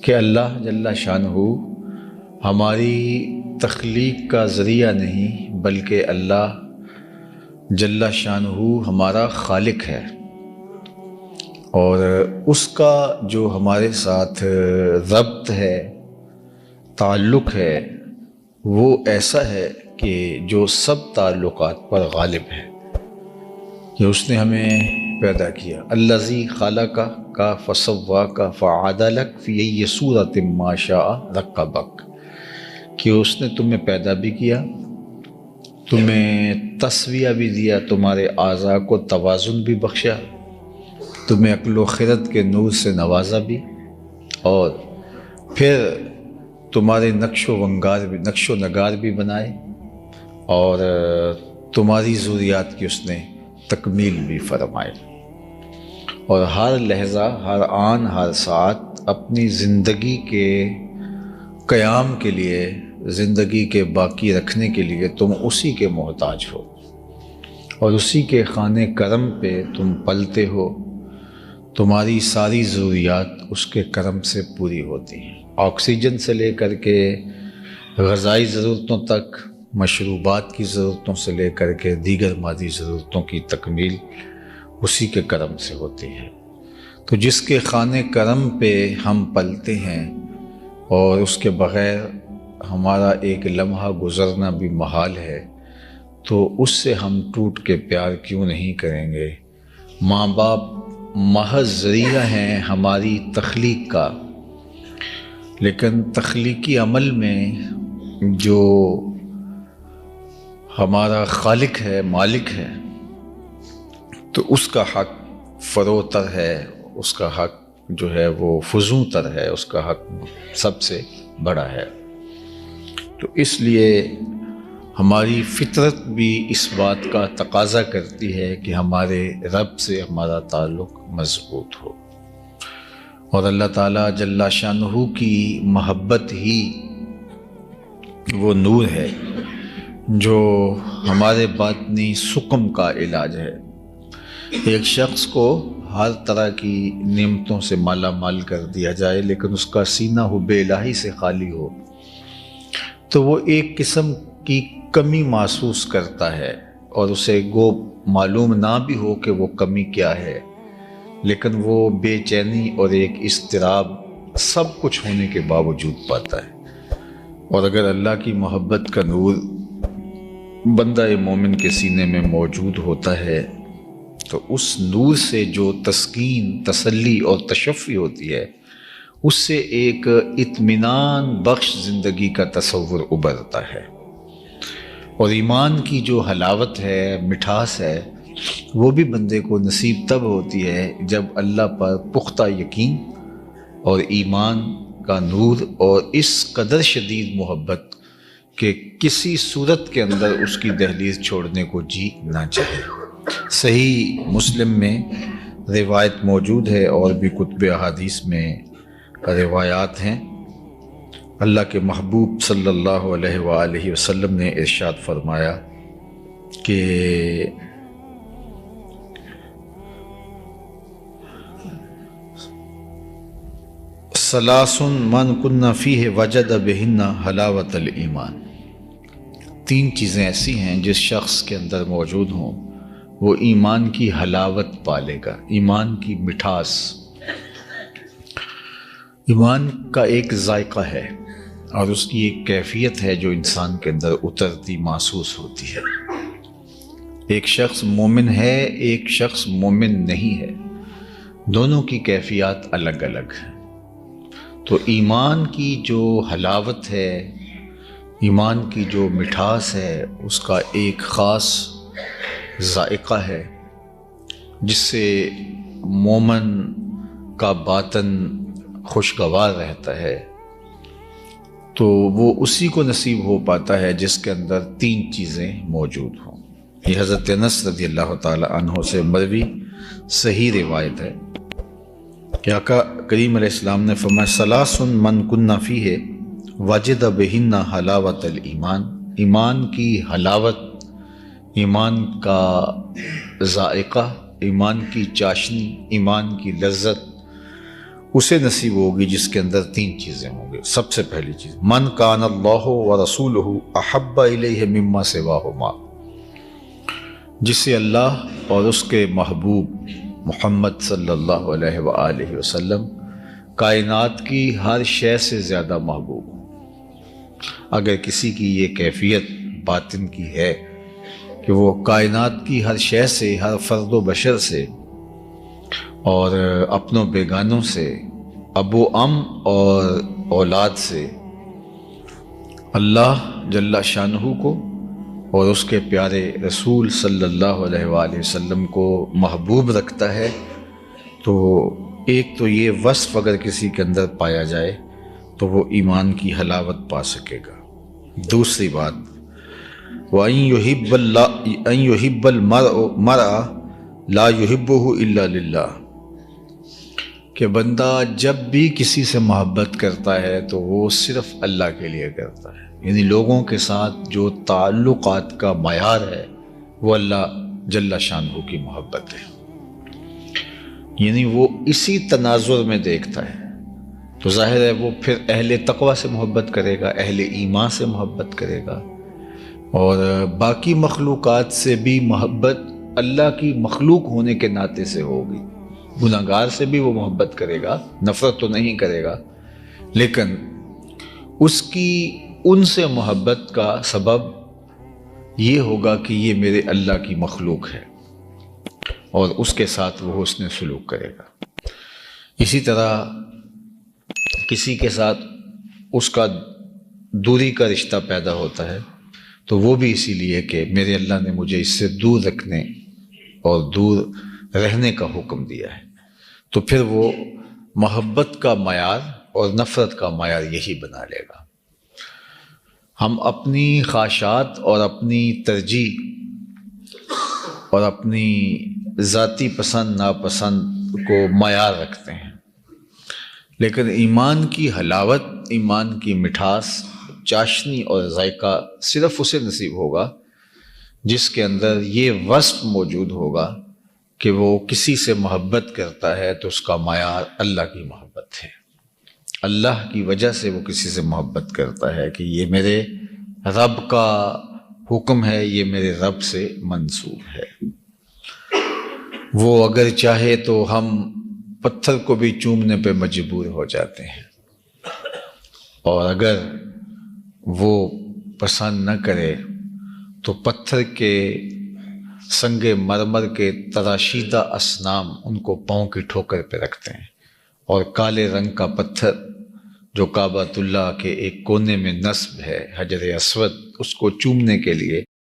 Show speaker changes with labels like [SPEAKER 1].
[SPEAKER 1] کہ اللہ جل شانہ ہماری تخلیق کا ذریعہ نہیں بلکہ اللہ جل شانہ ہمارا خالق ہے، اور اس کا جو ہمارے ساتھ ربط ہے، تعلق ہے، وہ ایسا ہے کہ جو سب تعلقات پر غالب ہے کہ اس نے ہمیں پیدا کیا۔ الذی خلقک فسواک فعدلک فی ای صورۃ ما شاء رکبک، کہ اس نے تمہیں پیدا بھی کیا، تمہیں تسویہ بھی دیا، تمہارے اعضاء کو توازن بھی بخشا، تمہیں عقل و خرد کے نور سے نوازا بھی، اور پھر تمہارے نقش و نگار بھی بنائے، اور تمہاری ضروریات کی اس نے تکمیل بھی فرمائے، اور ہر لحظہ، ہر آن، ہر ساعت اپنی زندگی کے قیام کے لیے، زندگی کے باقی رکھنے کے لیے تم اسی کے محتاج ہو، اور اسی کے خانے کرم پہ تم پلتے ہو۔ تمہاری ساری ضروریات اس کے کرم سے پوری ہوتی ہیں، آکسیجن سے لے کر کے غذائی ضرورتوں تک، مشروبات کی ضرورتوں سے لے کر کے دیگر مادی ضرورتوں کی تکمیل اسی کے کرم سے ہوتی ہے۔ تو جس کے خانے کرم پہ ہم پلتے ہیں اور اس کے بغیر ہمارا ایک لمحہ گزرنا بھی محال ہے، تو اس سے ہم ٹوٹ کے پیار کیوں نہیں کریں گے؟ ماں باپ محض ذریعہ ہیں ہماری تخلیق کا، لیکن تخلیقی عمل میں جو ہمارا خالق ہے، مالک ہے، تو اس کا حق فروتر ہے، اس کا حق جو ہے وہ فزوں تر ہے، اس کا حق سب سے بڑا ہے۔ تو اس لیے ہماری فطرت بھی اس بات کا تقاضا کرتی ہے کہ ہمارے رب سے ہمارا تعلق مضبوط ہو، اور اللہ تعالیٰ جل شانہ کی محبت ہی وہ نور ہے جو ہمارے باطنی سقم کا علاج ہے۔ ایک شخص کو ہر طرح کی نعمتوں سے مالا مال کر دیا جائے، لیکن اس کا سینہ حب الہی سے خالی ہو تو وہ ایک قسم کی کمی محسوس کرتا ہے، اور اسے گو معلوم نہ بھی ہو کہ وہ کمی کیا ہے، لیکن وہ بے چینی اور ایک اضطراب سب کچھ ہونے کے باوجود پاتا ہے۔ اور اگر اللہ کی محبت کا نور بندہ مومن کے سینے میں موجود ہوتا ہے تو اس نور سے جو تسکین، تسلی اور تشفی ہوتی ہے، اس سے ایک اطمینان بخش زندگی کا تصور ابھرتا ہے، اور ایمان کی جو حلاوت ہے، مٹھاس ہے، وہ بھی بندے کو نصیب تب ہوتی ہے جب اللہ پر پختہ یقین اور ایمان کا نور اور اس قدر شدید محبت کہ کسی صورت کے اندر اس کی دہلیز چھوڑنے کو جی نہ چاہے۔ صحیح مسلم میں روایت موجود ہے، اور بھی کتب احادیث میں روایات ہیں۔ اللہ کے محبوب صلی اللہ علیہ وآلہ وسلم نے ارشاد فرمایا کہ ثلاث من کن فیہ وجد بہن حلاوت الایمان، تین چیزیں ایسی ہیں جس شخص کے اندر موجود ہوں وہ ایمان کی حلاوت پالے گا، ایمان کی مٹھاس۔ ایمان کا ایک ذائقہ ہے اور اس کی ایک کیفیت ہے جو انسان کے اندر اترتی محسوس ہوتی ہے۔ ایک شخص مومن ہے، ایک شخص مومن نہیں ہے، دونوں کی کیفیات الگ الگ ہیں۔ تو ایمان کی جو حلاوت ہے، ایمان کی جو مٹھاس ہے، اس کا ایک خاص ذائقہ ہے جس سے مومن کا باطن خوشگوار رہتا ہے۔ تو وہ اسی کو نصیب ہو پاتا ہے جس کے اندر تین چیزیں موجود ہوں۔ یہ حضرت انس رضی اللہ تعالی عنہ سے مروی صحیح روایت ہے کہ آقا کریم علیہ السلام نے فرمایا ثلاث من کن فیہ وجد بہن حلاوت الایمان، ایمان کی حلاوت، ایمان کا ذائقہ، ایمان کی چاشنی، ایمان کی لذت، اسے نصیب ہوگی جس کے اندر تین چیزیں ہوں گی۔ سب سے پہلی چیز، من کان اللہ و رسولہ احب الیہ مما سواہما، جسے اللہ اور اس کے محبوب محمد صلی اللہ علیہ وآلہ وسلم کائنات کی ہر شے سے زیادہ محبوب ہوں۔ اگر کسی کی یہ کیفیت باطن کی ہے کہ وہ کائنات کی ہر شے سے، ہر فرد و بشر سے اور اپنوں بیگانوں سے، ابو ام اور اولاد سے اللہ جل شانہ کو اور اس کے پیارے رسول صلی اللہ علیہ وآلہ وسلم کو محبوب رکھتا ہے، تو ایک تو یہ وصف اگر کسی کے اندر پایا جائے تو وہ ایمان کی حلاوت پا سکے گا۔ دوسری بات، وَأَن يُحِبَّ الْمَرْءَ لَا يُحِبُّهُ إِلَّا لِلَّهِ، کہ بندہ جب بھی کسی سے محبت کرتا ہے تو وہ صرف اللہ کے لیے کرتا ہے، یعنی لوگوں کے ساتھ جو تعلقات کا معیار ہے وہ اللہ جل شانہ کی محبت ہے، یعنی وہ اسی تناظر میں دیکھتا ہے۔ تو ظاہر ہے وہ پھر اہل تقوی سے محبت کرے گا، اہل ایمان سے محبت کرے گا، اور باقی مخلوقات سے بھی محبت اللہ کی مخلوق ہونے کے ناطے سے ہوگی۔ گناہگار سے بھی وہ محبت کرے گا، نفرت تو نہیں کرے گا، لیکن اس کی ان سے محبت کا سبب یہ ہوگا کہ یہ میرے اللہ کی مخلوق ہے، اور اس کے ساتھ وہ حسن سلوک کرے گا۔ اسی طرح کسی کے ساتھ اس کا دوری کا رشتہ پیدا ہوتا ہے تو وہ بھی اسی لیے کہ میرے اللہ نے مجھے اس سے دور رکھنے اور دور رہنے کا حکم دیا ہے، تو پھر وہ محبت کا معیار اور نفرت کا معیار یہی بنا لے گا۔ ہم اپنی خواہشات اور اپنی ترجیح اور اپنی ذاتی پسند ناپسند کو معیار رکھتے ہیں، لیکن ایمان کی حلاوت، ایمان کی مٹھاس، چاشنی اور ذائقہ صرف اسے نصیب ہوگا جس کے اندر یہ وصف موجود ہوگا کہ وہ کسی سے محبت کرتا ہے تو اس کا معیار اللہ کی محبت ہے، اللہ کی وجہ سے وہ کسی سے محبت کرتا ہے کہ یہ میرے رب کا حکم ہے، یہ میرے رب سے منسوب ہے۔ وہ اگر چاہے تو ہم پتھر کو بھی چومنے پہ مجبور ہو جاتے ہیں، اور اگر وہ پسند نہ کرے تو پتھر کے سنگ مرمر کے تراشیدہ اصنام ان کو پاؤں کی ٹھوکر پہ رکھتے ہیں، اور کالے رنگ کا پتھر جو کعبۃ اللہ کے ایک کونے میں نصب ہے، حجر اسود، اس کو چومنے کے لیے